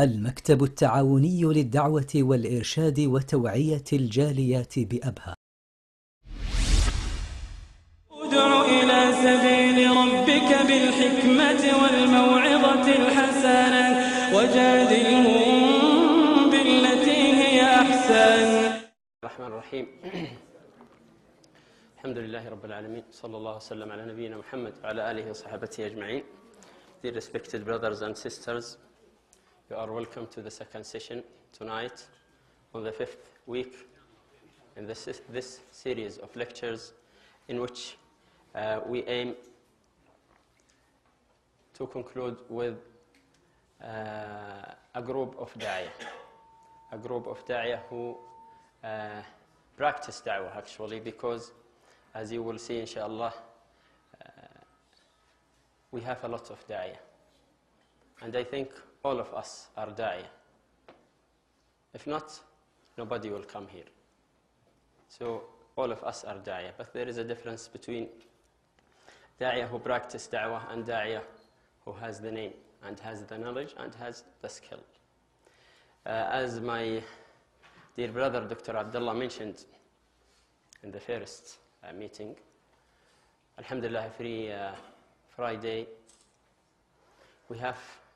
المكتب التعاوني للدعوة والإرشاد وتوعية الجاليات بأبها. ادع إلى سبيل ربك بالحكمة والموعظة الحسنة وجادلهم بالتي هي أحسن. الرحمن الرحيم. الحمد لله رب العالمين، صلى الله وسلم على نبينا محمد وعلى آله وصحبه أجمعين. Dear respected brothers and sisters, you are welcome to the second session tonight on the fifth week in this series of lectures in which we aim to conclude with a group of da'iyah who practice da'wah actually, because as you will see inshallah we have a lot of da'iyah, and I think all of us are da'iyah. If not, nobody will come here. So all of us are da'iyah, but there is a difference between da'iyah who practice da'wah and da'iyah who has the name and has the knowledge and has the skill. As my dear brother Dr. Abdullah mentioned in the first meeting, alhamdulillah, every Friday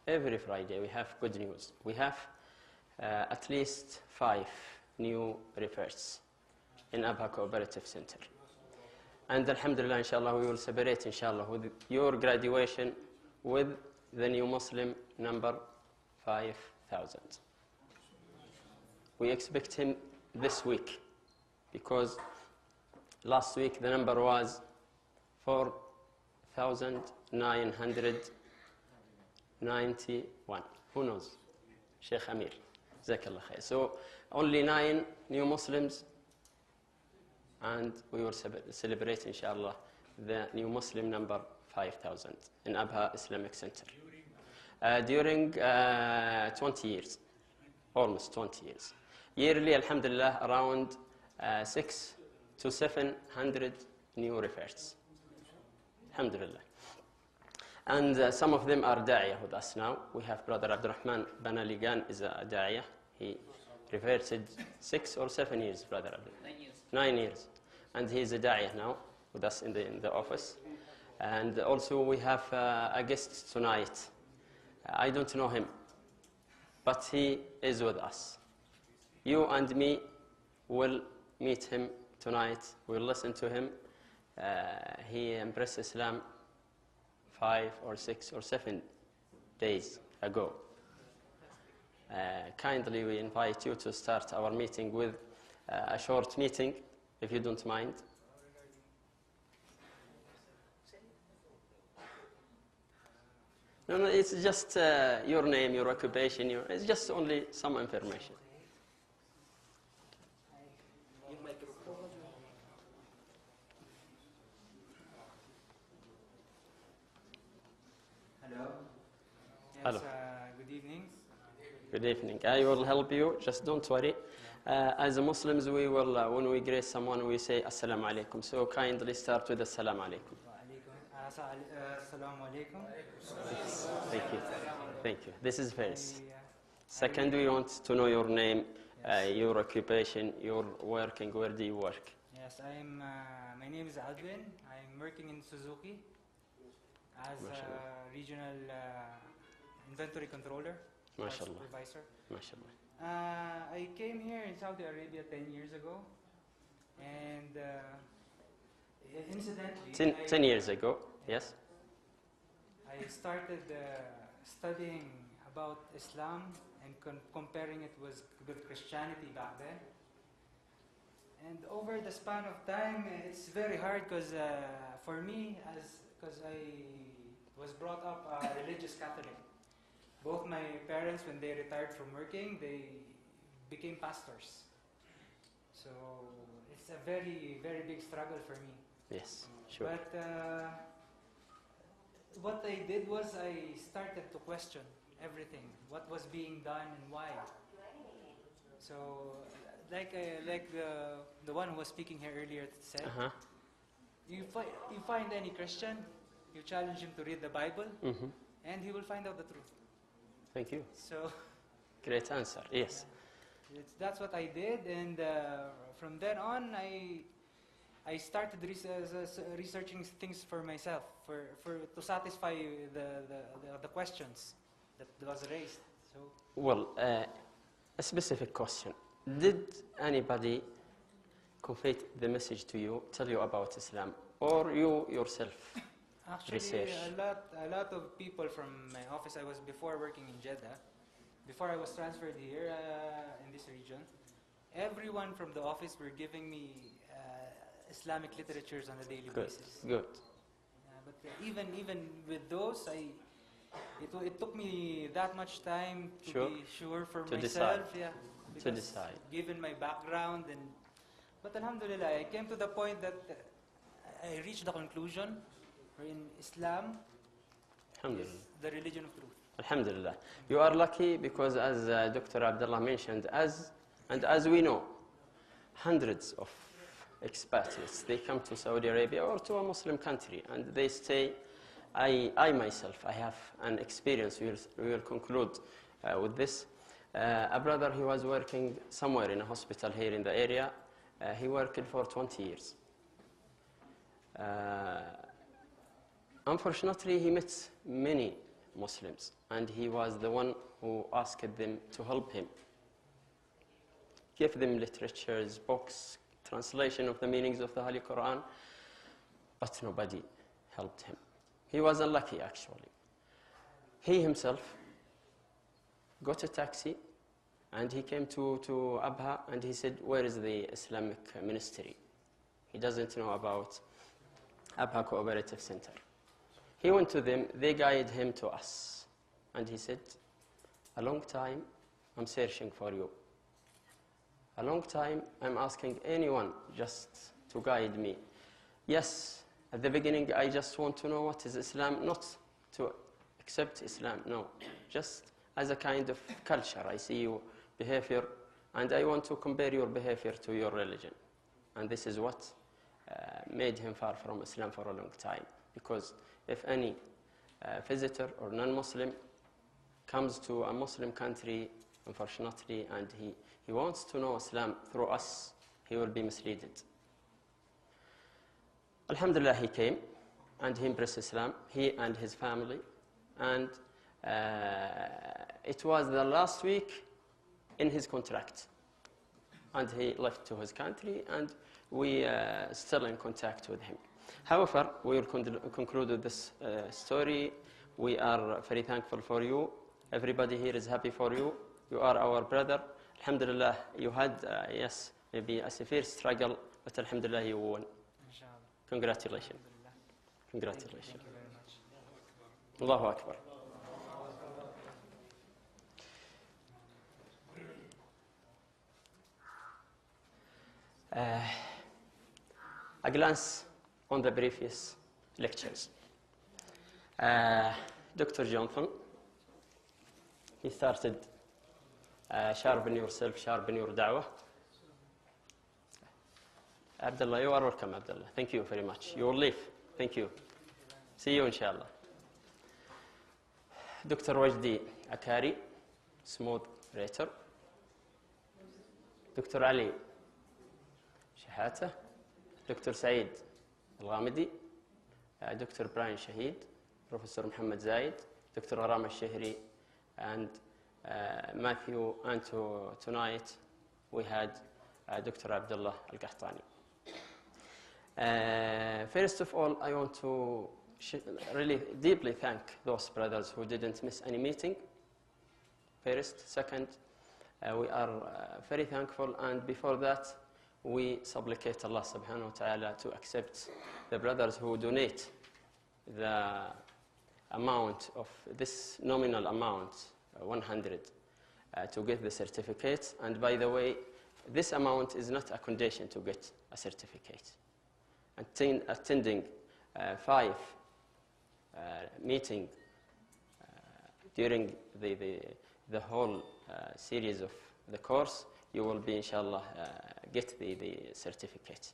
every Friday we have good news. We have at least 5 new refers in Abha Cooperative Center. And alhamdulillah, inshallah, we will celebrate, inshallah, with your graduation with the new Muslim number 5,000. We expect him this week, because last week the number was 4,991. Who knows? Sheikh Amir. Jazakallah khair. So only 9 new Muslims, and we will celebrate, inshallah, the new Muslim number 5,000 in Abha Islamic Center. During 20 years, almost 20 years. Yearly, alhamdulillah, around 600 to 700 new refers. Alhamdulillah. And some of them are da'iyah with us now. We have Brother Abdurrahman Banaligan is a da'iyah. He reverted 6 or 7 years, Brother Abdurrahman. 9 years. 9 years. And he is a da'iyah now with us in the office. And also we have a guest tonight. I don't know him, but he is with us. You and me will meet him tonight. We'll listen to him. He embraced Islam 5 or 6 or 7 days ago. Kindly we invite you to start our meeting with a short meeting, if you don't mind. No, it's just your name, your occupation, it's just only some information. Hello. Good evening. Good evening. I will help you. Just don't worry. As Muslims, we will, when we grace someone, we say Assalamu alaikum. So kindly start with Assalamu alaikum. Assalamu alaikum. Thank you. Thank you. This is first. Second, we want to know your name, your occupation, your working. Where do you work? Yes, my name is Adwin. I'm working in Suzuki as a regional inventory controller, supervisor. MashaAllah. I came here in Saudi Arabia 10 years ago, and incidentally... 10 years ago, yes? I started studying about Islam and comparing it with Christianity back then. And over the span of time, it's very hard because for me, because I was brought up a religious Catholic. Both my parents, when they retired from working, they became pastors. So it's a very, very big struggle for me. Yes, sure. But what I did was I started to question everything, what was being done and why. So like the one who was speaking here earlier said, you find any Christian, you challenge him to read the Bible, and he will find out the truth. Thank you. So Great answer, yes. That's what I did, and from then on, I started researching things for myself, to satisfy the questions that was raised. So, Well, a specific question. Did anybody convey the message to you, tell you about Islam, or you yourself actually, research? a lot of people from my office. I was before working in Jeddah. Before I was transferred here in this region, everyone from the office were giving me Islamic literatures on a daily Good, basis. good. But even with those, it took me that much time to Sure. be sure for To myself. decide. Yeah, To because decide. given my background, but Alhamdulillah, I came to the point that I reached the conclusion wherein Islam is Alhamdulillah. the religion of truth. Alhamdulillah. You are lucky because, as Dr. Abdullah mentioned, as we know, hundreds of expatriates, they come to Saudi Arabia or to a Muslim country and they stay. I myself, I have an experience. We will conclude with this. A brother, he was working somewhere in a hospital here in the area. He worked for 20 years. Unfortunately, he met many Muslims, and he was the one who asked them to help him. Give them literatures, books, translation of the meanings of the Holy Quran, but nobody helped him. He was unlucky, actually. He himself got a taxi, and he came to Abha, and he said, where is the Islamic ministry? He doesn't know about Abha Cooperative Center. He went to them, they guided him to us. And he said, a long time I'm searching for you. A long time I'm asking anyone just to guide me. Yes, at the beginning I just want to know what is Islam, not to accept Islam, no. Just as a kind of culture, I see your behavior and I want to compare your behavior to your religion. And this is what made him far from Islam for a long time. Because if any visitor or non-Muslim comes to a Muslim country, unfortunately, and he wants to know Islam through us, he will be misled. Alhamdulillah, he came and he embraced Islam, he and his family. And it was the last week in his contract. And he left to his country, and we still in contact with him. However, we will conclude with this story. We are very thankful for you. Everybody here is happy for you. You are our brother. Alhamdulillah, you had, yes, maybe a severe struggle, but Alhamdulillah, you won. Inshallah. Congratulations. Alhamdulillah. Congratulations. Thank you very much. Allahu Akbar. A glance on the previous lectures. Dr. Johnson, he started sharpen yourself, sharpen your da'wah. Abdullah, you are welcome, Abdullah. Thank you very much. You will leave. Thank you. See you, inshallah. Dr. Wajdi Akari, smooth orator. Dr. Ali Shahata, Dr. Saeed Al-Ghamidi, Dr. Brian Shahid, Professor Muhammad Zaid, Dr. Aram Al-Shahri, and Matthew, and tonight we had Dr. Abdullah Al-Qahtani. First of all, I want to really deeply thank those brothers who didn't miss any meeting. First. Second, we are very thankful, and before that, we supplicate Allah subhanahu wa ta'ala to accept the brothers who donate the amount of this nominal amount, 100, to get the certificate. And by the way, this amount is not a condition to get a certificate. Attending 5 meetings during the whole series of the course, you will be, inshallah, get the certificate.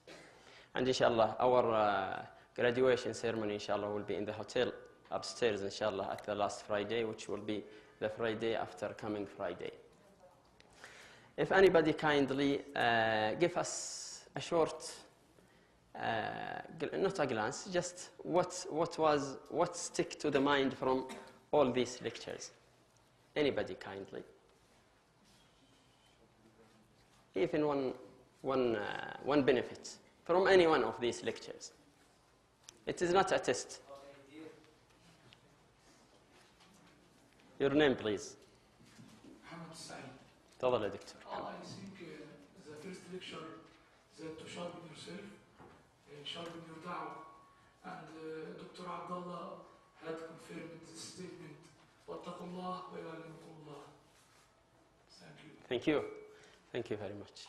And inshallah, our graduation ceremony, inshallah, will be in the hotel upstairs, inshallah, at the last Friday, which will be the Friday after coming Friday. If anybody kindly give us a short, not a glance, just what stick to the mind from all these lectures. Anybody kindly. Even one benefit from any one of these lectures. It is not a test. Your name, please. محمد السعيد. تفضل يا دكتور. I think the first lecture that to sharpen yourself, sharpen your da'wah, and Dr. Abdullah had confirmed this statement. واتقوا الله ويعلمكم الله. Thank you. Thank you. Thank you very much.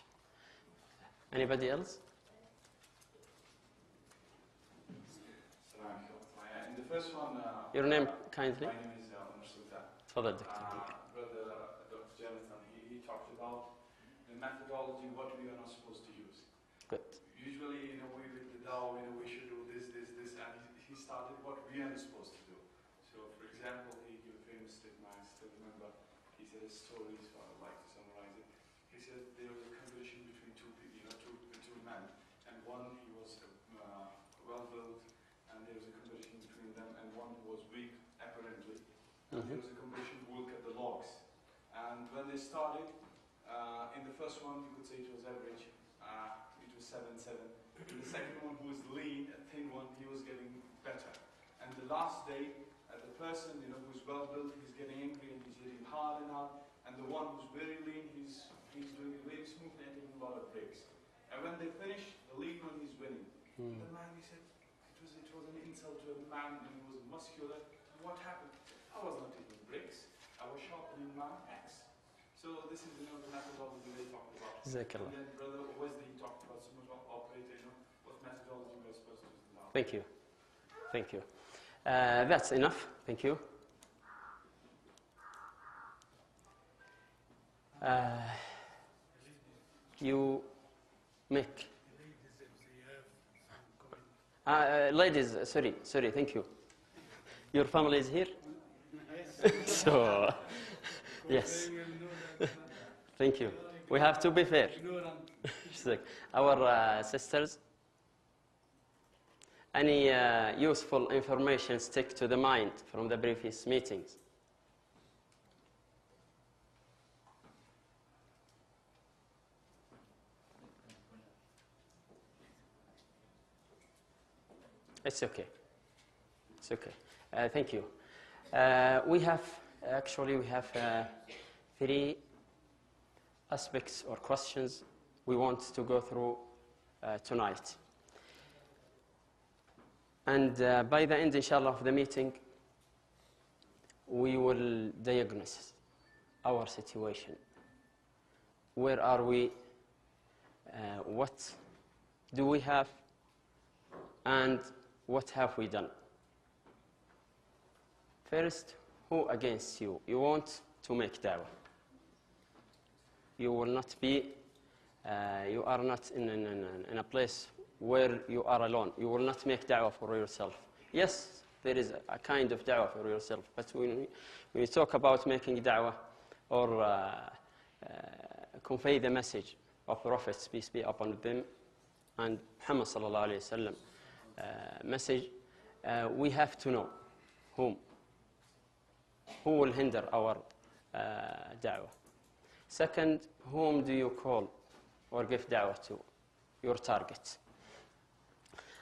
Anybody else? In the first one, Your name, kindly. my name is Umar Sultan. تفضل دكتور. Brother Dr. Jonathan, he talked about the methodology, what we are not supposed to use. Good. Usually, we with the Dao, we should do this, and he started what we are supposed to do. So, for example, he gave a famous statement, I still remember, he said a story, so I'd like to summarize it. He said there was a conversation between two people, two men, and one, he was well-built, and there was a conversation between them, and one who was weak, apparently. And there was a competition to look at the logs. And when they started, in the first one, you could say it was average. It was 7-7. In the second one, who was lean, a thin one, he was getting better. And the last day, the person, who's well-built, he's getting angry and he's hitting hard and hard. And the one who's very lean, he's doing it very smoothly and taking a lot of breaks. And when they finish, the lean one, he's winning. And the man, he said, it was an insult to a man and he was muscular. What happened? I was not taking breaks. I was sharpening my axe. So this is the methodology they talked about. Jazakallah. And then Brother Wesley talked about so much operator, what methodology we are supposed to use now. Thank you. Thank you. That's enough. Thank you. You make. Ladies, sorry, thank you. Your family is here? So, yes. Thank you. We have to be fair. Our sisters, any useful information stick to the mind from the previous meetings? It's okay. It's okay. Thank you. We have 3 aspects or questions we want to go through tonight. And by the end, inshallah, of the meeting, we will diagnose our situation. Where are we? What do we have? And what have we done? First, who against you? You want to make da'wah. You will not be, you are not in a place where you are alone. You will not make da'wah for yourself. Yes, there is a kind of da'wah for yourself, but when you talk about making da'wah or convey the message of prophets, peace be upon them, and Muhammad sallallahu alayhi wa sallam, message, we have to know who will hinder our da'wah. Second, whom do you call or give da'wah to? Your target.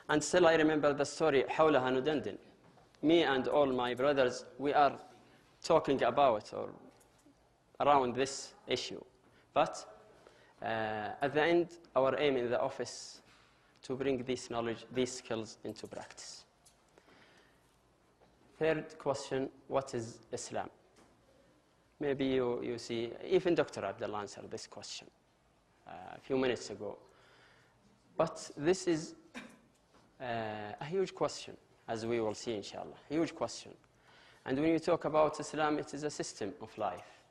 And still I remember the story, حولها ندندن. Me and all my brothers, we are talking about or around this issue. But at the end, our aim in the office to bring this knowledge, these skills into practice. Third question, what is Islam? Maybe you see, even Dr. Abdullah answered this question a few minutes ago. But this is a huge question, as we will see, inshallah. Huge question. And when you talk about Islam, it is a system of life.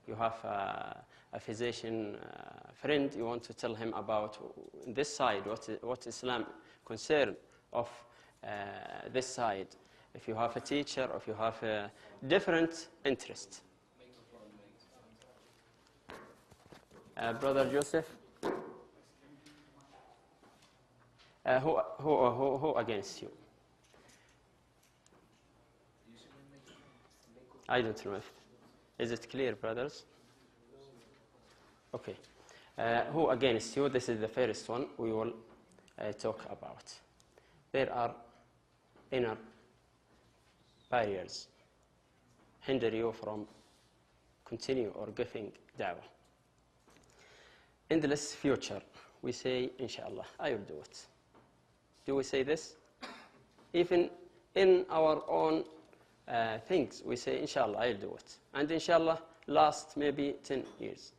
You have a physician friend, you want to tell him about this side, what Islam concern of this side. If you have a teacher, or if you have a different interest. Brother Joseph? Who against you? I don't know. Is it clear, brothers? Okay. Who against you? This is the first one we will talk about. There are inner barriers hinder you from continue or giving da'wah. In the next future, we say, inshallah, I will do it. Do we say this? Even in our own things, we say, inshallah, I'll do it. And inshallah, last maybe 10 years.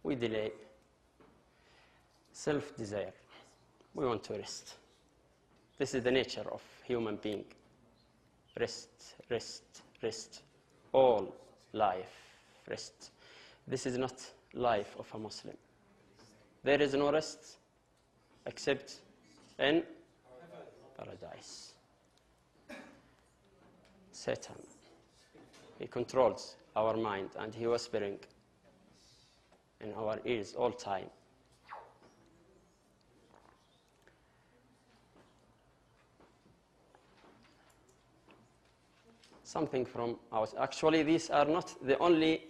We delay. Self-desire. We want to rest. This is the nature of human being. Rest, rest, rest. All life, rest. This is not life of a Muslim. There is no rest except in paradise. Satan, he controls our mind and he whispering in our ears all time. Something from out. Actually, these are not the only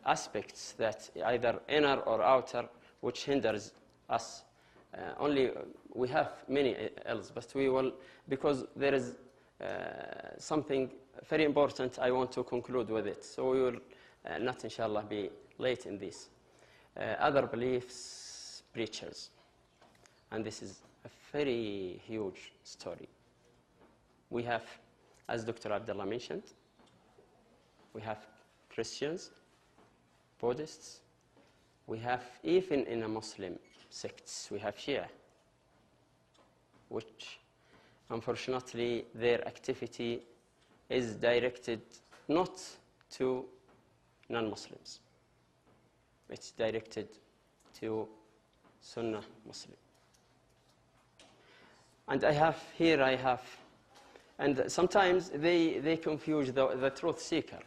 aspects that either inner or outer which hinders us. Only we have many else, but we will, because there is something very important I want to conclude with it. So we will not, inshallah, be late in this. Other beliefs, preachers. And this is a very huge story. We have, as Dr. Abdullah mentioned, we have Christians, Buddhists, we have, even in a Muslim sects, we have Shia, which unfortunately their activity is directed not to non-Muslims. It's directed to Sunnah Muslim. And I have, and sometimes they confuse the truth seeker.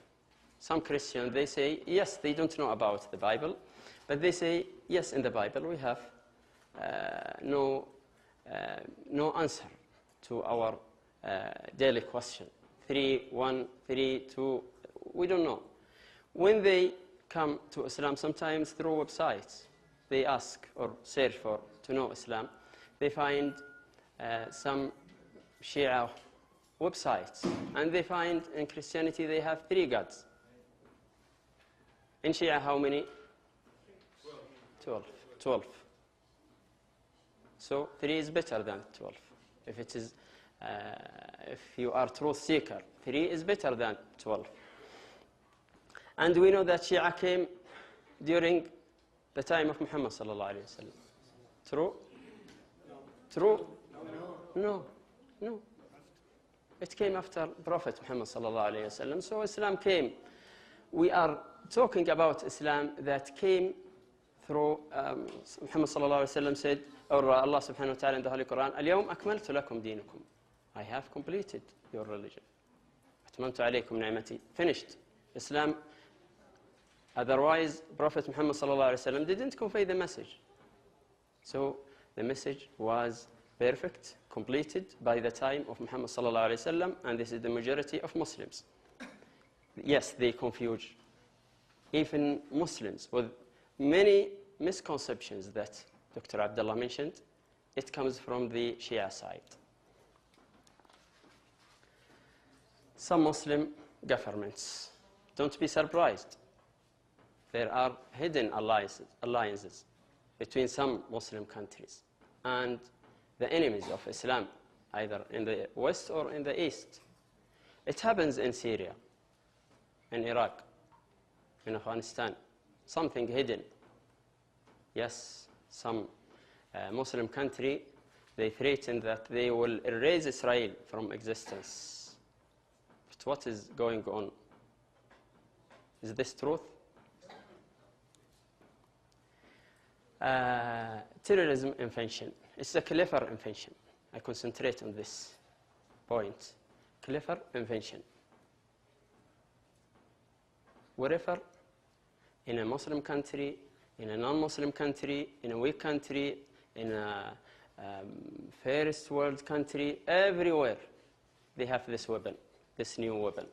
Some Christians, they say, yes, they don't know about the Bible, but they say, yes, in the Bible we have no answer to our daily question. 3, 1, 3, 2, we don't know. When they come to Islam, sometimes through websites, they ask or search to know Islam, they find some Shia websites, and they find in Christianity they have 3 gods. In Shia, how many? 12. So 3 is better than 12. If it is, if you are truth seeker, 3 is better than 12. And we know that Shia came during the time of Muhammad sallallahu alaihi wasallam. True? True? No. It came after Prophet Muhammad sallallahu alaihi wasallam. So Islam came. We are talking about Islam that came through Muhammad sallallahu alaihi wasallam said, or Allah subhanahu wa ta'ala in the Holy Quran, اليوم أكملت لكم دينكم. I have completed your religion. أتممت عليكم نعمتي. Finished. Islam. Otherwise, Prophet Muhammad sallallahu alaihi wasallam didn't convey the message. So the message was perfect, completed by the time of Muhammad sallallahu alaihi wasallam, and this is the majority of Muslims. Yes, they confuse even Muslims with many misconceptions that Dr. Abdullah mentioned. It comes from the Shia side. Some Muslim governments, don't be surprised. There are hidden alliances between some Muslim countries and the enemies of Islam, either in the West or in the East. It happens in Syria, in Iraq, in Afghanistan, something hidden. Yes, some Muslim country, they threaten that they will erase Israel from existence. But what is going on? Is this truth? Terrorism invention. It's a clever invention. I concentrate on this point. Clever invention. wherever, in a Muslim country, in a non-Muslim country, in a weak country, in a first world country, everywhere they have this weapon, this new weapon.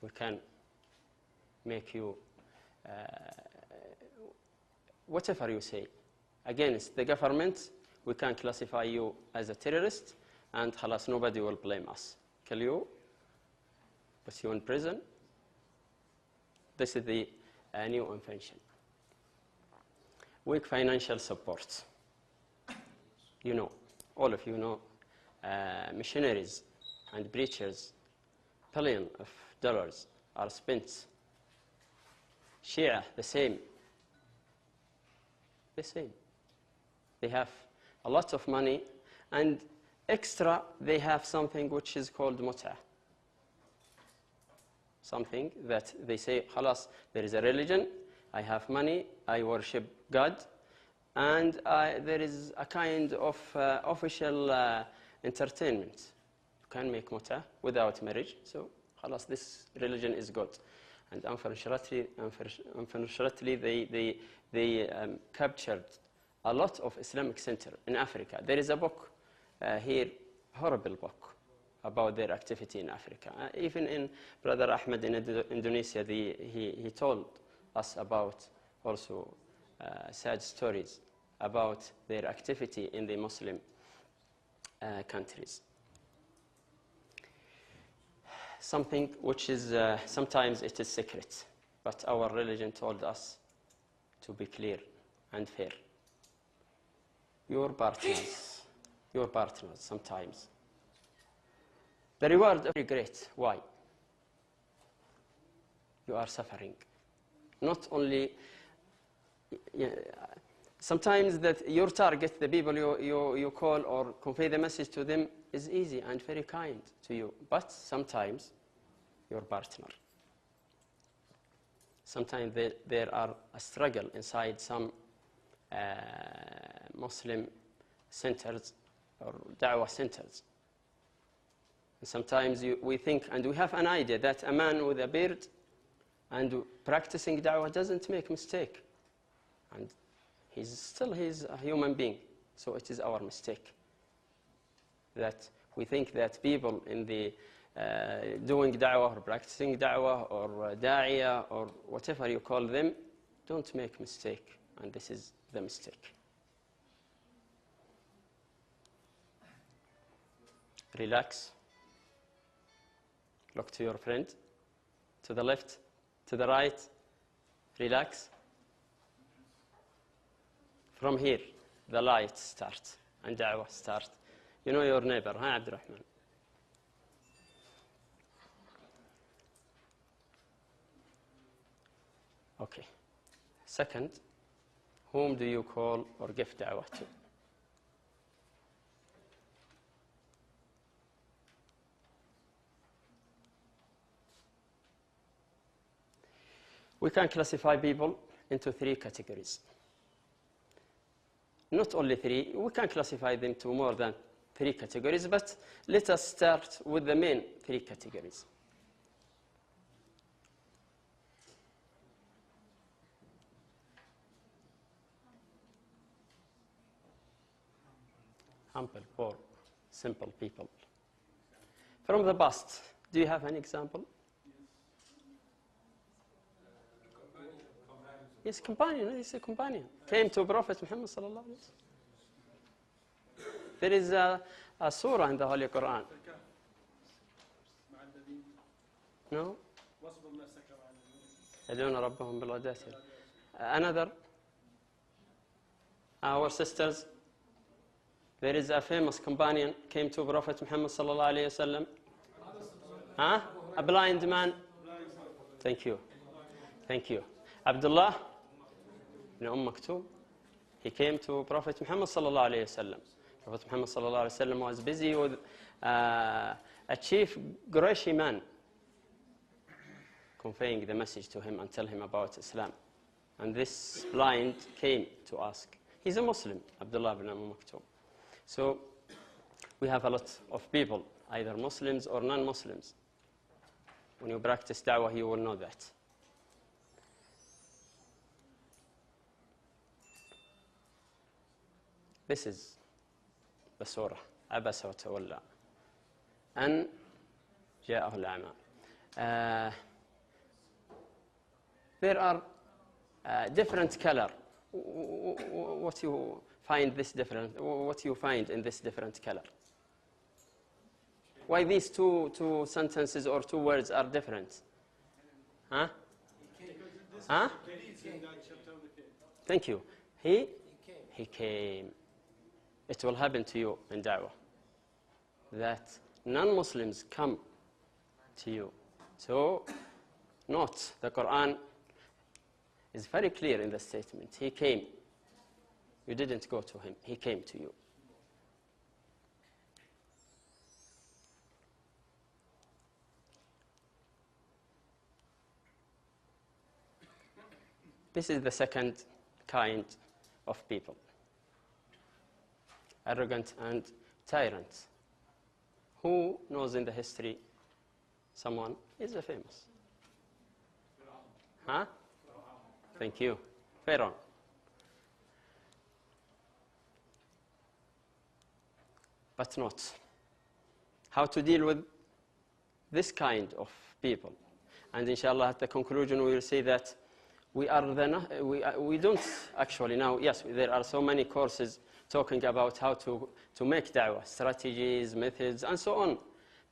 We can make you, whatever you say, against the government, we can classify you as a terrorist, and khalas, nobody will blame us. Kill you, put you in prison. This is the new invention. Weak financial support. You know, all of you know, missionaries and preachers, billions of dollars are spent. Shia, the same. The same. They have a lot of money, and extra, they have something which is called mut'ah. Something that they say, khalas, there is a religion, I have money, I worship God, and there is a kind of official entertainment. You can make mut'ah without marriage, so khalas, this religion is good. And unfortunately, they captured a lot of Islamic center in Africa. There is a book here, horrible book, about their activity in Africa. Even in Brother Ahmed in Indonesia, he told us about also sad stories about their activity in the Muslim countries. Something which is, sometimes it is secret, but our religion told us to be clear and fair. Your partners, sometimes. The reward is very great. Why? You are suffering. Not only, sometimes that your target, the people you call or convey the message to them, is easy and very kind to you. But sometimes, your partner. Sometimes there are a struggle inside some Muslim centers or da'wah centers. And sometimes we think, and we have an idea, that a man with a beard and practicing da'wah doesn't make mistake. And he's a human being. So it is our mistake. That we think that people in the doing da'wah or practicing da'wah or da'iyah or whatever you call them, don't make mistake. And this is the mistake. Relax. Look to your friend, to the left, to the right. Relax. From here, the light starts and da'wah starts. You know your neighbor, huh, Abdurrahman? Okay. Second, whom do you call or give da'wah to? We can classify people into 3 categories. Not only 3, we can classify them to more than 3 categories, but let us start with the main 3 categories. Humble, poor, simple people. From the past, do you have an example? Yes, companion. He's a companion. Came to Prophet Muhammad sallallahu alaihi wasallam. There is a surah in the Holy Quran. No? يدعون ربهم بالغداة. Another. Our sisters. There is a famous companion came to Prophet Muhammad sallallahu alaihi wasallam. Huh? A blind man. Thank you. Thank you. Abdullah ibn Maktoum. He came to Prophet Muhammad sallallahu alaihi wasallam. Prophet Muhammad sallallahu alaihi wasallam was busy with a chief Qurayshi man, conveying the message to him and tell him about Islam. And this blind came to ask. He's a Muslim, Abdullah ibn Maktoum. So we have a lot of people, either Muslims or non-Muslims. When you practice da'wah, you will know that. This is the surah. عبس وتولى أن جاءه الأعمى. There are different color. What you find this different? What you find in this different color? Why these two sentences or two words are different? Huh? Huh? Thank you. He came. It will happen to you in da'wah that non-Muslims come to you. So note, the Quran is very clear in the statement. He came. You didn't go to him. He came to you. This is the second kind of people. Arrogant and tyrant. Who knows in the history someone is a famous? Huh? Thank you. Pharaoh. But not. How to deal with this kind of people. And inshallah at the conclusion we will say that we don't actually now, yes, there are so many courses talking about how to make da'wah, strategies, methods, and so on.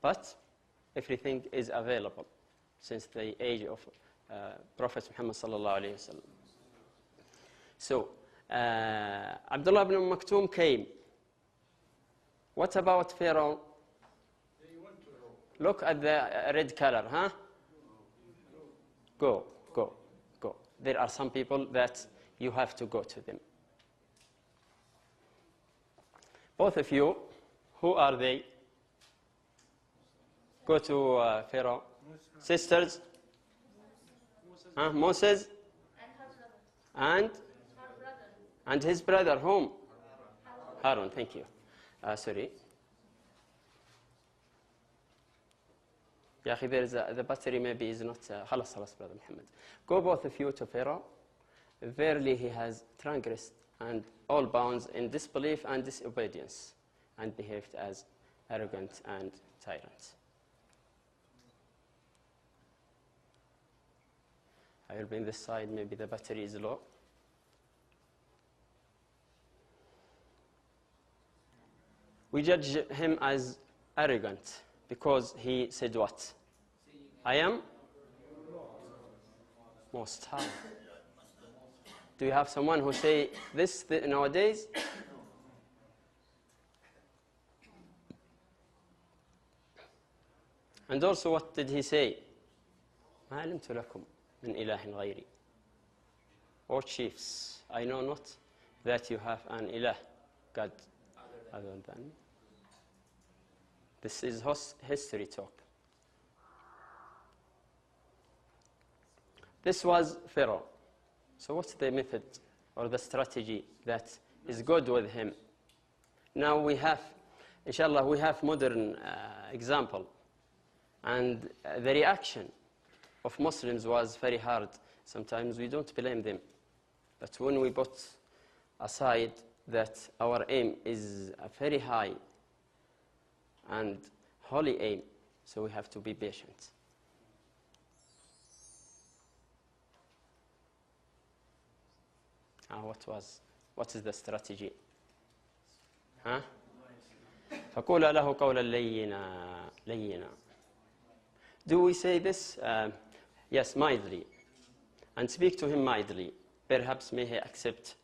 But everything is available since the age of Prophet Muhammad sallallahu alayhi wa sallam. So, Abdullah ibn Maktoum came. What about Pharaoh? Look at the red color, huh? Go. There are some people that you have to go to them. Both of you, who are they? Go to Pharaoh. Sisters? Moses? And his brother, whom? Harun, thank you. Sorry. Ya akhi, the battery maybe is not... خلاص, brother Muhammad. Go both of you to Pharaoh. Verily he has transgressed and all bounds in disbelief and disobedience, and behaved as arrogant and tyrant. I will bring this side, maybe the battery is low. We judge him as arrogant because he said what? I am most high. Do you have someone who say this nowadays? And also, what did he say? ما علمت لكم من إله غيري. O chiefs, I know not that you have an ilah, God other than me. This is history talk. This was Pharaoh. So what's the method or the strategy that is good with him? Now we have, inshallah, we have modern example. And the reaction of Muslims was very hard. Sometimes we don't blame them. But when we put aside that our aim is a very high and holy aim, so we have to be patient. What is the strategy? Huh? فقولا له قولا لينا. Do we say this? Yes, mildly. And speak to him mildly. Perhaps may he accept.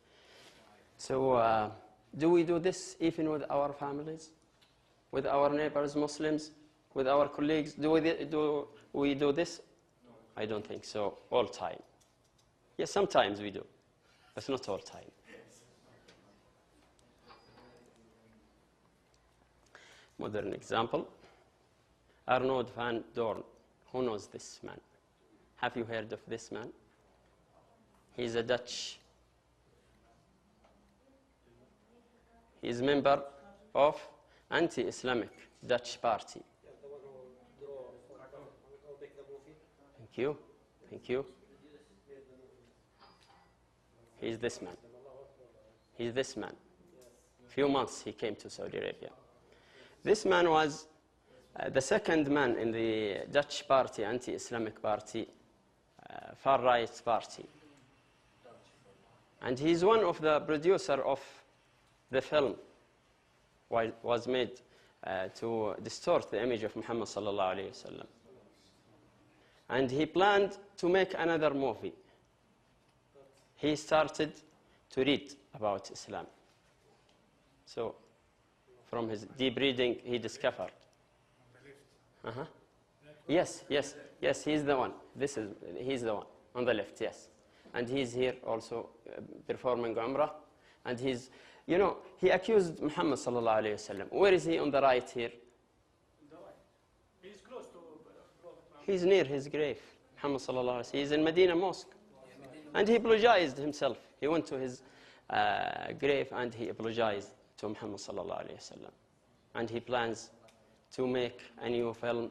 So, do we do this even with our families? With our neighbors, Muslims? With our colleagues? Do we do this? I don't think so. All time. Yes, sometimes we do. But not all time. Modern example. Arnold van Doorn. Who knows this man? Have you heard of this man? He's a Dutch. He is member of anti-Islamic Dutch party. Thank you. Thank you. He's this man. He's this man. Few months he came to Saudi Arabia. This man was the second man in the Dutch party, anti-Islamic party, far-right party. And he's one of the producer of the film was made to distort the image of Muhammad sallallahu alayhi wasallam. And he planned to make another movie. He started to read about Islam. So, from his deep reading, he discovered. Yes, he's the one. He's the one on the left, yes. And he's here also performing Umrah. And he's, he accused Muhammad sallallahu alayhi wasallam. Where is he on the right here? He's close to Prophet Muhammad. He's near his grave, Muhammad sallallahu alayhi wasallam. He's in Medina Mosque. And he apologized himself. He went to his grave and he apologized to Muhammad sallallahu alayhi wasallam. And he plans to make a new film.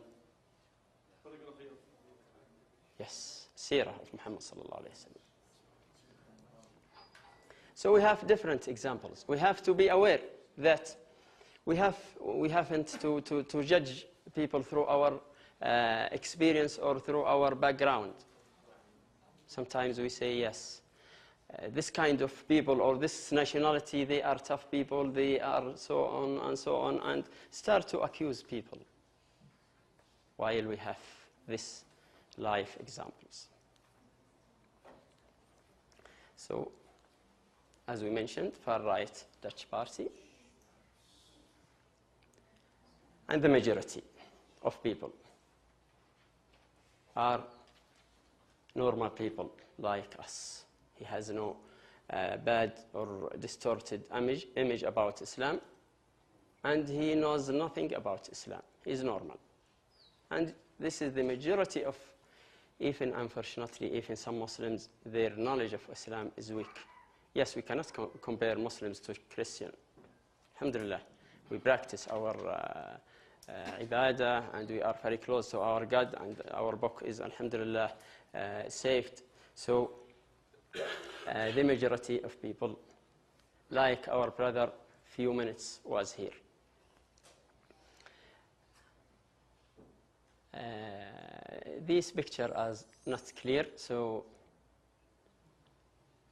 Yes, Seerah of Muhammad sallallahu alayhi wasallam. So we have different examples. We have to be aware that we haven't to judge people through our experience or through our background. Sometimes we say, yes, this kind of people or this nationality, they are tough people, they are so on and so on, and start to accuse people while we have this life examples. So, as we mentioned, far-right Dutch party, and the majority of people are normal people like us. He has no bad or distorted image about Islam, and he knows nothing about Islam. He's normal. And this is the majority of, even unfortunately, even some Muslims, their knowledge of Islam is weak. Yes, we cannot compare Muslims to Christians. Alhamdulillah, we practice our ibadah, and we are very close to our God, and our book is, alhamdulillah, saved. So, the majority of people, like our brother, few minutes was here. This picture is not clear, so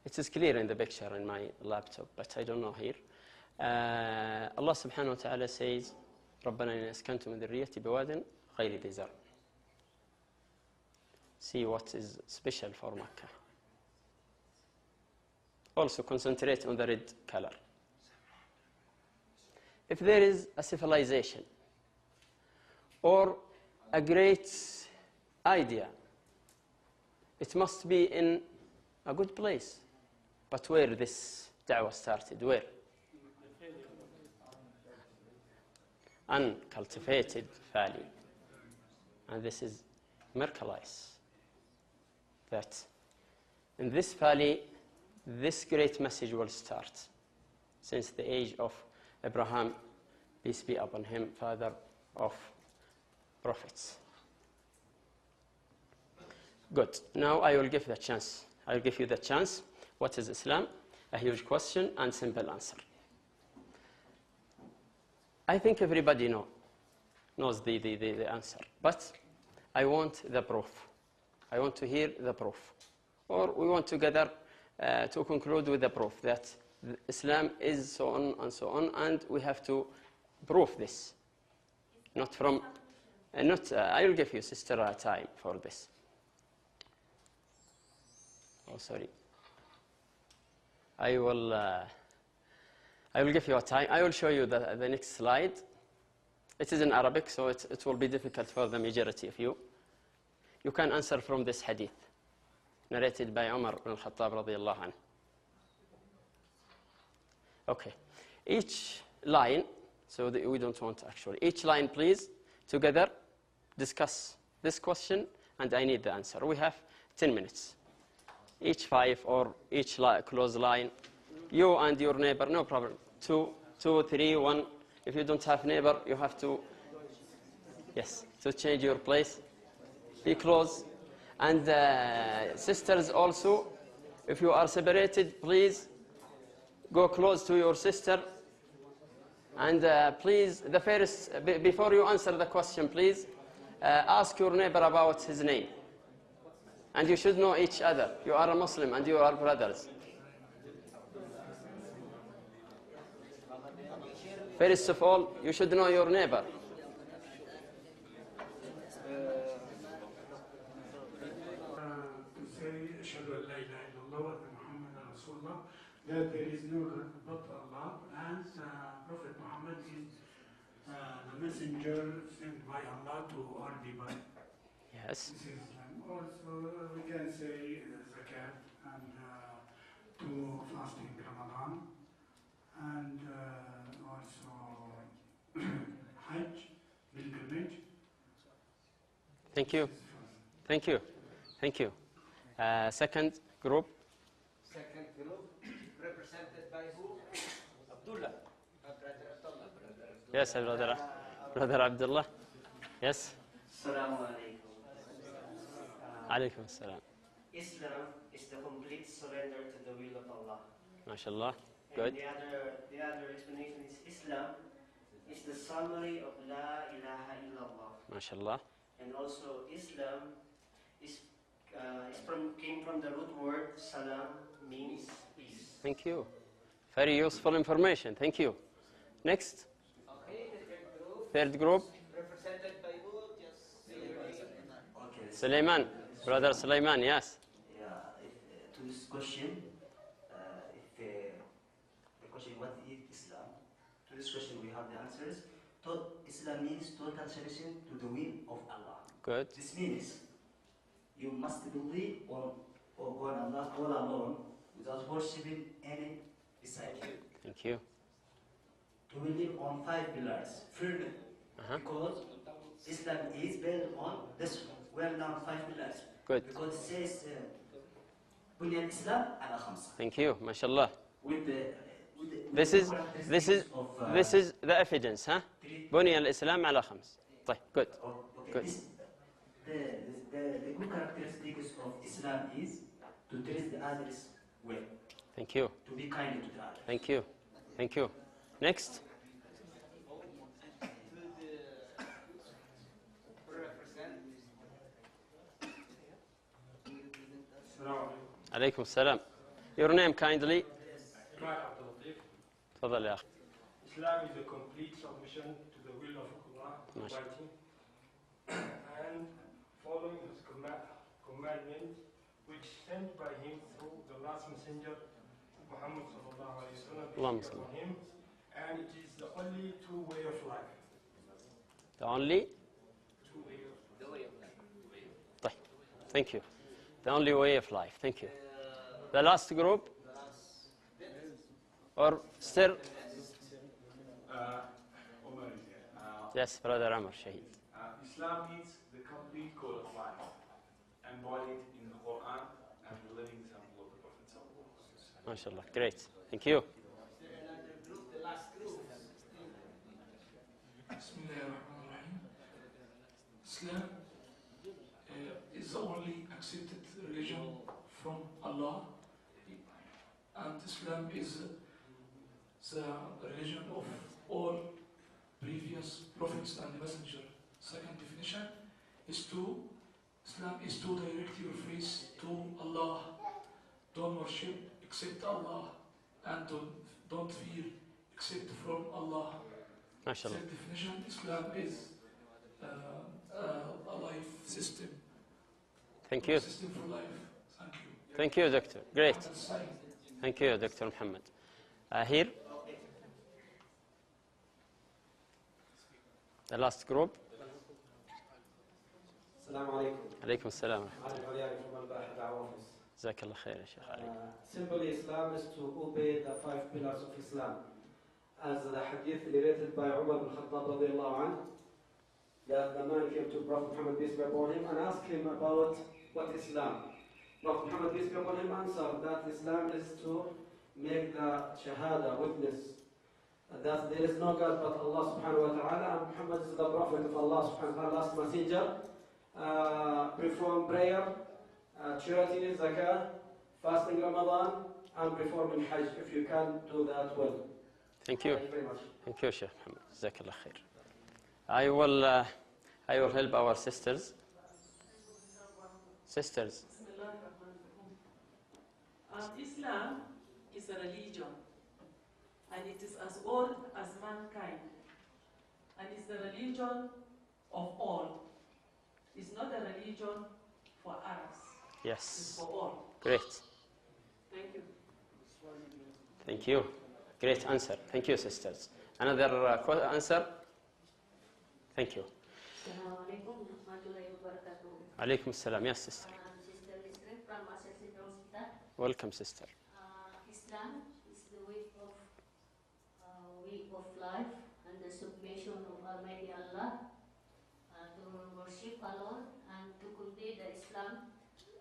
it is clear in the picture in my laptop, but I don't know here. Allah subhanahu wa ta'ala says, رَبَّنَا إِنَّ أَسْكَنْتُ مِنْ ذُرِّيَّتِي بِوَادٍ غَيْرِ ذِي زَرْعٍ. See what is special for Makkah. Also concentrate on the red color. If there is a civilization or a great idea, it must be in a good place. But where this da'wah started? Where? Uncultivated valley. And this is Merkelice. That in this valley, this great message will start since the age of Abraham, peace be upon him, father of prophets. Good. Now I will give the chance. I will give you the chance. What is Islam? A huge question and simple answer. I think everybody knows the answer, but I want the proof. I want to hear the proof. Or we want together to conclude with the proof that Islam is so on and so on, and we have to prove this. Not from, I will give you, sister, time for this. Oh, sorry. I will give you a time. I will show you the next slide. It is in Arabic, so it will be difficult for the majority of you. You can answer from this hadith, narrated by Umar ibn al-Khattab radiyallahu anhu. Okay. Each line, so that we don't want actually. Each line, please, together, discuss this question, and I need the answer. We have 10 minutes. Each 5 or each close line. You and your neighbor, no problem. 2, 3, 1. If you don't have neighbor, you have to, yes, to change your place. Be close. And sisters also, if you are separated, please go close to your sister. And please, the first, before you answer the question, please ask your neighbor about his name. And you should know each other. You are a Muslim and you are brothers. First of all, you should know your neighbor. That there is no God but Allah, and Prophet Muhammad is the messenger sent by Allah to all people. Yes. This is, also we can say zakat and to fasting Ramadan, and also Hajj, pilgrimage. Thank you. Thank you. Thank you. Second group. Second group, represented by who? Abdullah. Yes, brother Abdullah. Yes. Assalamu alaikum. Alaikum assalam. Islam is the complete surrender to the will of Allah. MashaAllah. Good. And the other explanation is Islam is the summary of La ilaha illallah. MashaAllah. And also Islam came from the root word salam, means peace. Thank you. Very useful information. Thank you. Next. Okay, the Third group. represented by who? Just say your name. Okay. Suleiman. Brother Suleiman, yes. Yeah, to this question, the question, what is Islam? To this question, we have the answers. Islam means total submission to the will of Allah. Good. This means you must believe on Allah all alone without worshipping any beside you. Thank you. To believe on 5 pillars firmly, because Islam is built on this well-known 5 pillars. Good. Because it says, "Bunya al-Islam ala khamsa." Thank you. MashaAllah. With This is the evidence, huh? بني الإسلام على 5. طيب, good. Okay. Good. The good characteristics of Islam is to treat the others well, Thank you. to be kind to the others. Thank you. Thank you. Next. عليكم السلام. Your name kindly. تفضل يا أخي. Islam is a complete submission to the will of Allah Almighty and following His commandment, which sent by Him through the last messenger, Muhammad sallallahu alaihi wasallam, peace be upon him, and it is the only true way of life. The only? True way of life. طيب. Thank you. The only way of life. Thank you. The last group? Or still? Omar is here. Yes, Brother Amr Shahid. Islam means the complete code of life, embodied in the Quran and the living example of the Prophet sallallahu alaihi wasallam. MashaAllah. Great. Thank you. The last group. Bismillahirrahmanirrahim. Islam is the only accepted religion from Allah, and Islam is the religion of all previous prophets and messenger. Second definition is Islam is to direct your face to Allah. Don't worship except Allah, and don't fear except from Allah. MashaAllah. Third definition, Islam is a life system. Thank you. System for life. Thank you. Thank you, Doctor. Great. Muhammad Said. Thank you, Dr. Muhammad. Here. The last group. السلام عليكم. عليكم السلام. علي العلياني from الباحث دعوة. جزاك الله خير يا شيخ علي. Simply, Islam is to obey the 5 pillars of Islam. As the hadith narrated by Umar bin Khattab radiallahu anhu, that the man came to Prophet Muhammad peace be upon him and asked him about what Islam. Prophet Muhammad peace be upon him answered that Islam is to make the Shahada witness that there is no God but Allah subhanahu wa ta'ala, and Muhammad is the Prophet of Allah subhanahu wa ta'ala, last messenger. perform prayer, charity, zakah, fasting Ramadan, and performing Hajj, if you can do that well. Thank you. Thank you very much. Thank you, Sheikh Muhammad. Jazakallah khair. I will help our sisters. Sisters. Islam is a religion, and it is as old as mankind, and it's the religion of all. It's not a religion for Arabs. Yes. It's for all. Great. Thank you. Thank you. Great answer. Thank you, sisters. Another answer? Thank you. Alaikum salam. Yes, sister. Sister Lisrin from Associate Hospital. Welcome, sister. Islam is the way of life and the submission of Almighty Allah, to worship alone and to complete the Islam.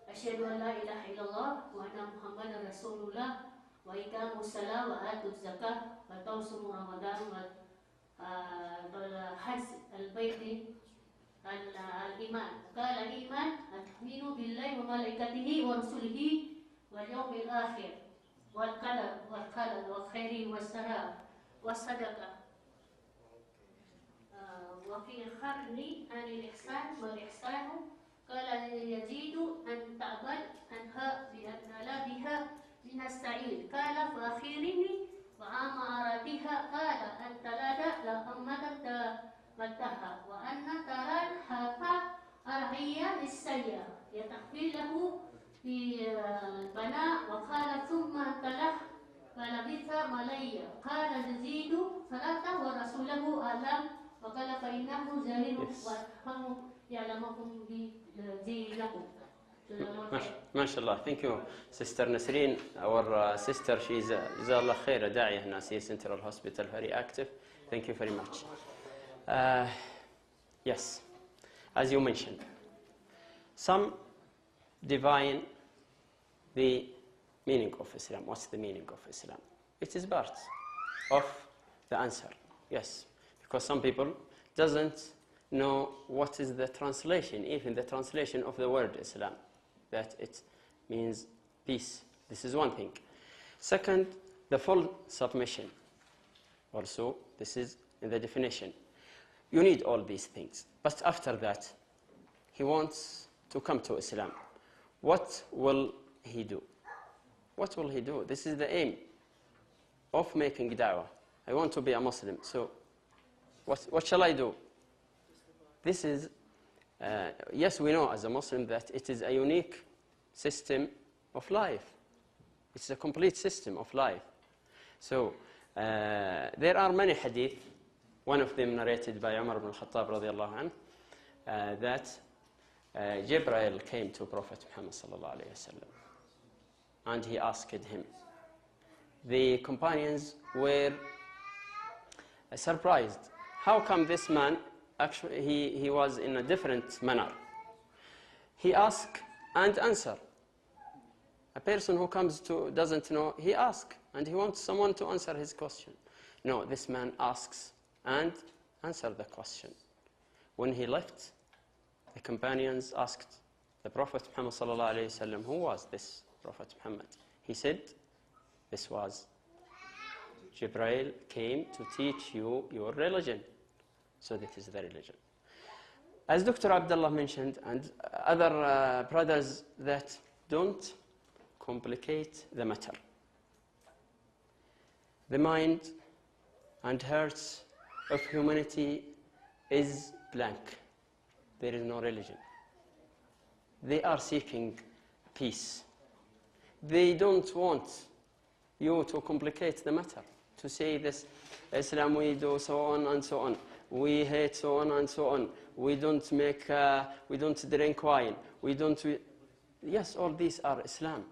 Ashhadu an la ilaha illallah wa anna Muhammadan Rasulullah wa iqamu salat wa atu zakah wa tawsumu Ramadan wa hajj al-bayti al-iman. Qala iman at-tu'minu billahi wa malaikatihi wa rasulihi wal yawmil akhir wal qadar wal khairi was salam was sadaqah wa fi kharni an al-ihsan wal ihsanu qala yazidu an ta'bad anha bi anna la biha min as-sa'id qala fa akhirihi wa amaratiha qala an talada la amata مدها وأن ترى الحافة أرعية للسيا يتخفي له في البناء وقال ثم انطلق فلبث مليا قال يزيد صلاته ورسوله أعلم وقال فإنه زهير وأفهم يعلمكم بدينكم. MashaAllah. Thank you, Sister Nasreen. Our sister, she's Jazallah Khair, Da'iyah Nasir Central Hospital, very active. Thank you very much. Yes, as you mentioned, some divine the meaning of Islam. What's the meaning of Islam? It is part of the answer. Yes, because some people doesn't know what is the translation, even the translation of the word Islam, that it means peace. This is one thing. Second, the full submission. Also, this is in the definition. You need all these things. But after that, he wants to come to Islam. What will he do? What will he do? This is the aim of making da'wah. I want to be a Muslim, so what shall I do? This is, yes, we know as a Muslim that it is a unique system of life. It's a complete system of life. So, there are many hadith. One of them narrated by Umar ibn al-Khattab radiallahu anhu, that Jibreel came to Prophet Muhammad sallallahu alayhi wa sallam, and he asked him. The companions were surprised. How come this man, actually he was in a different manner. He asked and answered. A person who comes to, doesn't know, he asks, and he wants someone to answer his question. No, this man asks and answer the question. When he left, the companions asked the Prophet Muhammad sallallahu alayhi wa sallam, who was this Prophet Muhammad? He said, this was Jibreel came to teach you your religion. So this is the religion. As Dr. Abdullah mentioned, and other brothers, that don't complicate the matter. The mind and hearts of humanity is blank. There is no religion. They are seeking peace. They don't want you to complicate the matter, to say this, Islam we do so on and so on. We hate so on and so on. We don't drink wine. Yes, all these are Islam.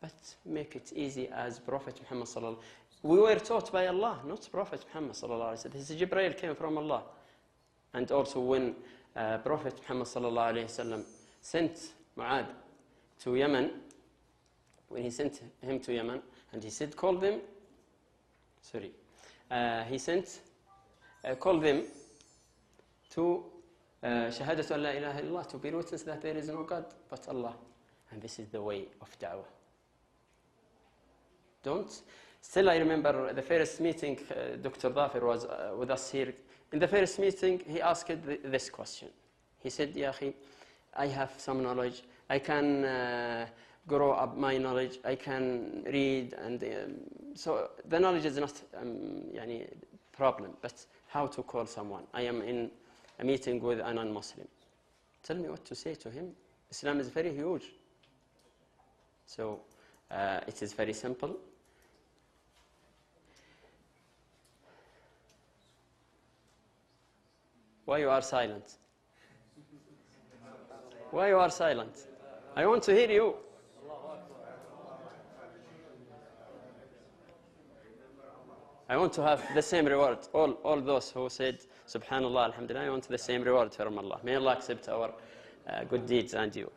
But make it easy as Prophet Muhammad sallallahu alaihi wasallam. We were taught by Allah, not Prophet Muhammad sallallahu alaihi wasallam. This Jibreel came from Allah. And also when Prophet Muhammad sallallahu alaihi wasallam sent Mu'adh to Yemen, when he sent him to Yemen, and he said, call them to شهادة أن لا إله إلا الله, to be witness that there is no God but Allah. And this is the way of da'wah. Still I remember the first meeting, Dr. Dhafir was with us here. In the first meeting, he asked this question. He said, Ya akhi, I have some knowledge. I can grow up my knowledge. I can read. And so the knowledge is not a problem. But how to call someone? I am in a meeting with a non-Muslim. Tell me what to say to him. Islam is very huge. So it is very simple. Why you are silent? Why you are silent? I want to hear you. I want to have the same reward. All those who said Subhanallah, Alhamdulillah, I want the same reward from Allah. May Allah accept our good deeds and you.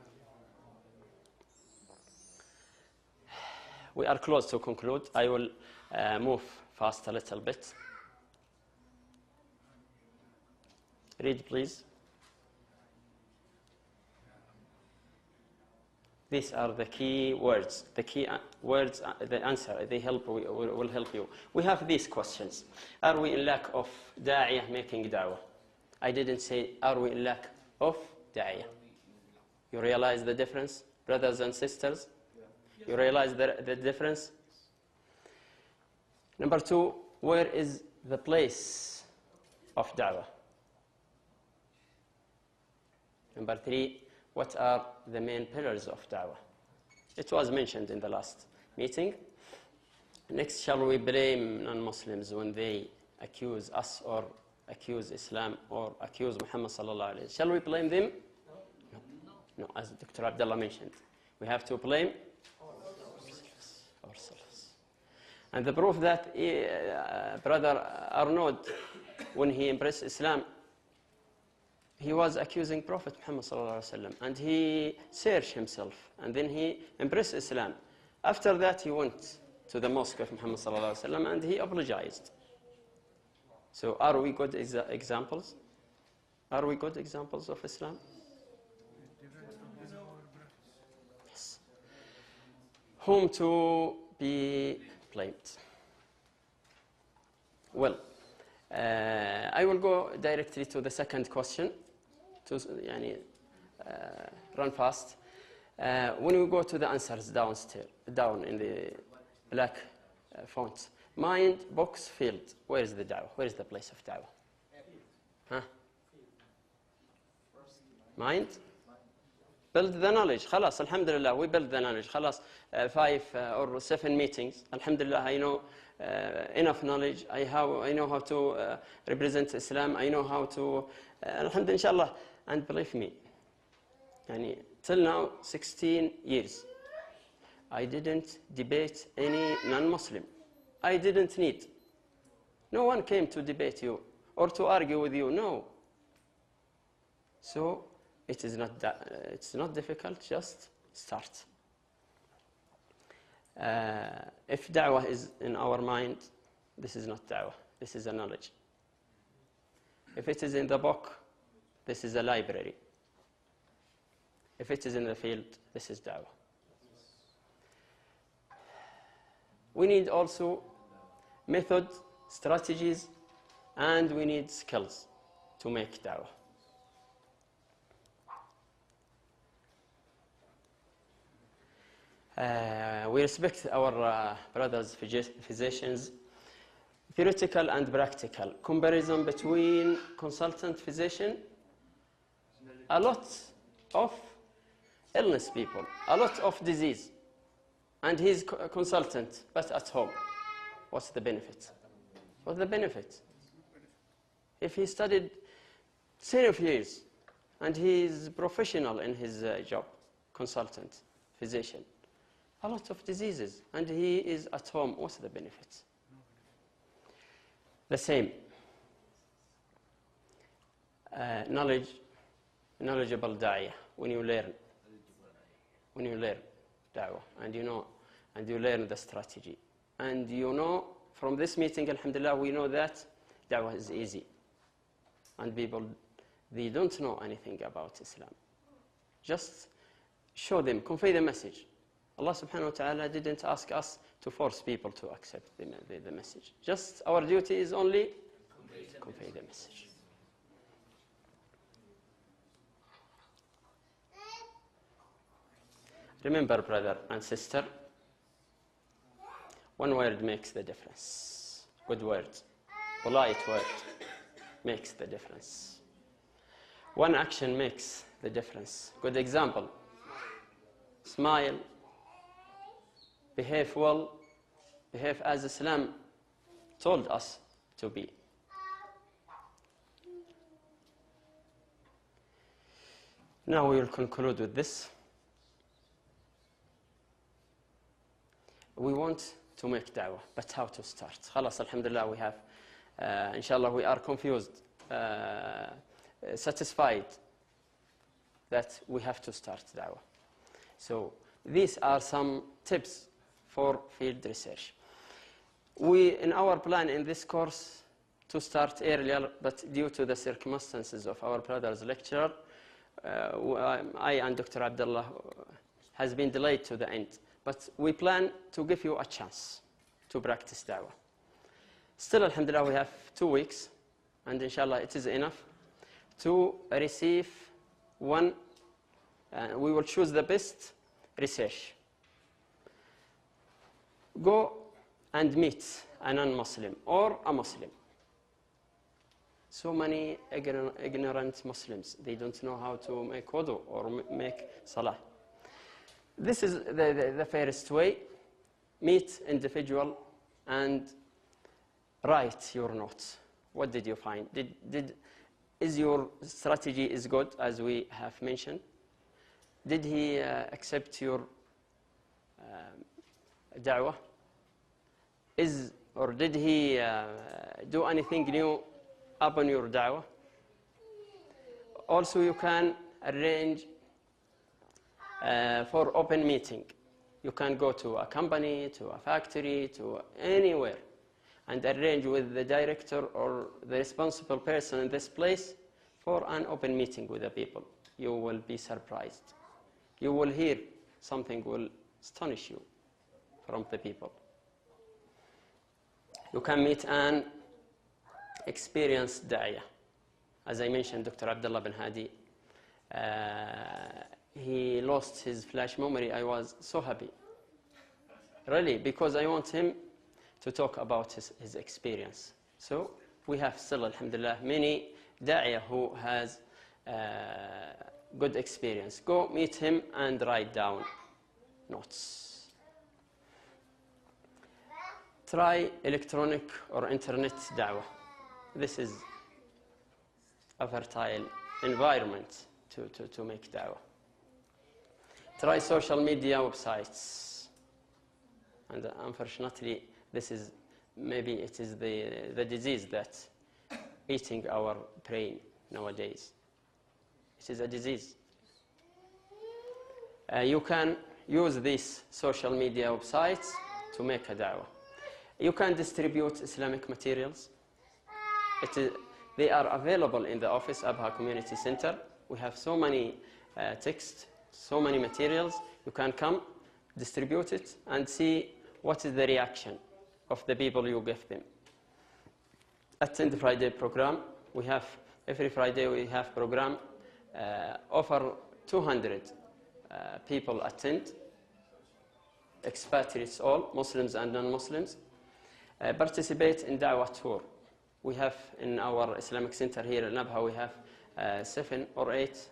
We are close to conclude. I will move fast a little bit. Read, please. These are the key words. The key words, the answer, will help you. We have these questions. Are we in lack of da'iyah making da'wah? I didn't say, are we in lack of da'iyah? You realize the difference, brothers and sisters? You realize the difference? Number two, where is the place of da'wah? Number three, what are the main pillars of da'wah? It was mentioned in the last meeting. Next, shall we blame non-Muslims when they accuse us or accuse Islam or accuse Muhammad sallallahu alayhi wa sallam? Shall we blame them? No, as Dr. Abdullah mentioned. We have to blame ourselves. And the proof that Brother Arnaud, when he embraced Islam, he was accusing Prophet Muhammad sallallahu alaihi wasallam, and he searched himself, and then he embraced Islam. After that, he went to the mosque of Muhammad sallallahu alaihi wasallam, and he apologized. So, are we good examples? Are we good examples of Islam? Yes. Whom to be blamed? Well, I will go directly to the second question. To run fast. When we go to the answers down in the black font, mind, box, field. Where is the da'wah? Where is the place of da'wah? Huh? Mind? Build the knowledge. Khalas, alhamdulillah, we build the knowledge. Khalas, 5 or 7 meetings. Alhamdulillah, I know enough knowledge. I know how to represent Islam. I know how to, alhamdulillah, inshallah. And believe me, till now, 16 years, I didn't debate any non-Muslim. I didn't need. No one came to debate you or to argue with you, no. So, it's not difficult, just start. If da'wah is in our mind, this is not da'wah, this is a knowledge. If it is in the book, this is a library. If it is in the field, this is da'wah. We need also method, strategies, and we need skills to make da'wah. We respect our brothers physicians, theoretical and practical. Comparison between consultant physician, a lot of illness people, a lot of disease, and he's a consultant, but at home. What's the benefit? What's the benefit? If he studied 10 years, and he's professional in his job, consultant, physician, a lot of diseases, and he is at home, what's the benefit? The same. Knowledgeable da'iyah, when you learn da'wah, and you learn the strategy, and you know, from this meeting, alhamdulillah, we know that da'wah is easy, and people they don't know anything about Islam. Just show them, convey the message. Allah subhanahu wa ta'ala didn't ask us to force people to accept the message. Just our duty is only convey the message. Remember, brother and sister, one word makes the difference. Good word, polite word makes the difference. One action makes the difference. Good example. Smile, behave well, behave as Islam told us to be. Now we will conclude with this. We want to make da'wah, but how to start? Khalas, alhamdulillah, we have, inshallah, we are confused, satisfied that we have to start da'wah. So these are some tips for field research. We, in our plan in this course, to start earlier, but due to the circumstances of our brother's lecture, I and Dr. Abdullah has been delayed to the end. But we plan to give you a chance to practice da'wah. Still, alhamdulillah, we have 2 weeks, and inshallah it is enough to receive one. We will choose the best research. Go and meet a non-Muslim or a Muslim. So many ignorant Muslims, they don't know how to make wudu or make salah. This is the fairest way. Meet individual and write your notes. What did you find? Is your strategy is good, as we have mentioned? Did he accept your da'wah? Or did he do anything new upon your da'wah? Also, you can arrange for open meeting. You can go to a company, to a factory, to anywhere, and arrange with the director or the responsible person in this place for an open meeting with the people. You will be surprised. You will hear something will astonish you from the people. You can meet an experienced da'iyah. As I mentioned, Dr. Abdullah bin Hadi, he lost his flash memory. I was so happy, really, because I want him to talk about his experience. So we have still, alhamdulillah, many da'iyah who has good experience. Go meet him and write down notes. Try electronic or internet da'wah. This is a fertile environment to make da'wah. Try social media websites. And unfortunately, this is, maybe it is the disease that's eating our brain nowadays. It is a disease. You can use these social media websites to make a da'wah. You can distribute Islamic materials. They are available in the office, Abha Community Center. We have so many texts, so many materials. You can come, distribute it, and see what is the reaction of the people you give them. Attend the Friday program. We have, every Friday we have program. Over 200 people attend, expatriates all, Muslims and non-Muslims. Participate in Da'wah tour. We have in our Islamic Center here in Abha, we have 7 or 8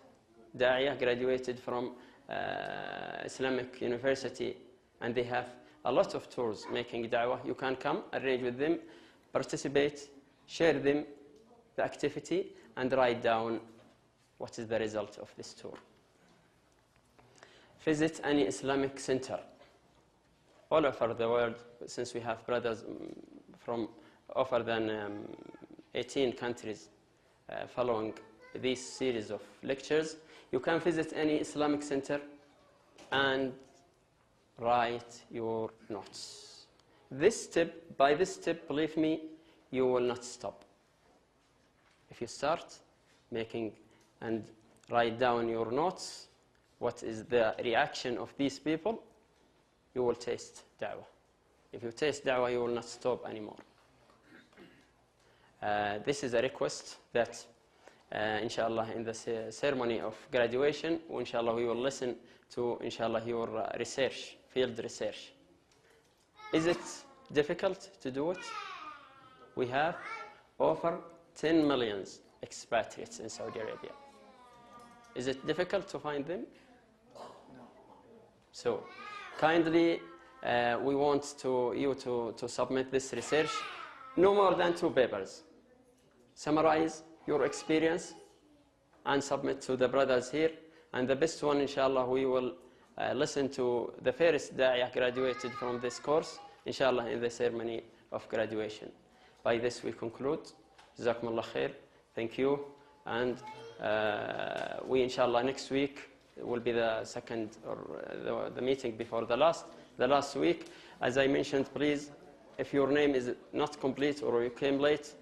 Da'iyah graduated from Islamic University, and they have a lot of tours making Da'wah. You can come, arrange with them, participate, share them, the activity, and write down what is the result of this tour. Visit any Islamic center all over the world, since we have brothers from over than 18 countries following this series of lectures. You can visit any Islamic center and write your notes. By this step, believe me, you will not stop. If you start making and write down your notes, what is the reaction of these people, you will taste da'wah. If you taste da'wah, you will not stop anymore. This is a request that, inshallah, in the ceremony of graduation, inshallah, we will listen to, inshallah, your research, field research. Is it difficult to do it? We have over 10 million expatriates in Saudi Arabia. Is it difficult to find them? So, kindly, we want you to submit this research, no more than 2 papers. Summarize your experience and submit to the brothers here. And the best one, inshallah, we will listen to the first da'iyah graduated from this course, inshallah, in the ceremony of graduation. By this we conclude. Jazakumullah khair. Thank you. And we, inshallah, next week will be the second, or the meeting before the last week. As I mentioned, please, if your name is not complete or you came late,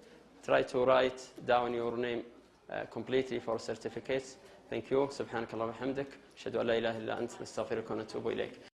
try to write down your name completely for certificates. Thank you. سبحانك اللهم وبحمدك. أشهد أن لا إله إلا أنت نستغفرك ونتوب إليك.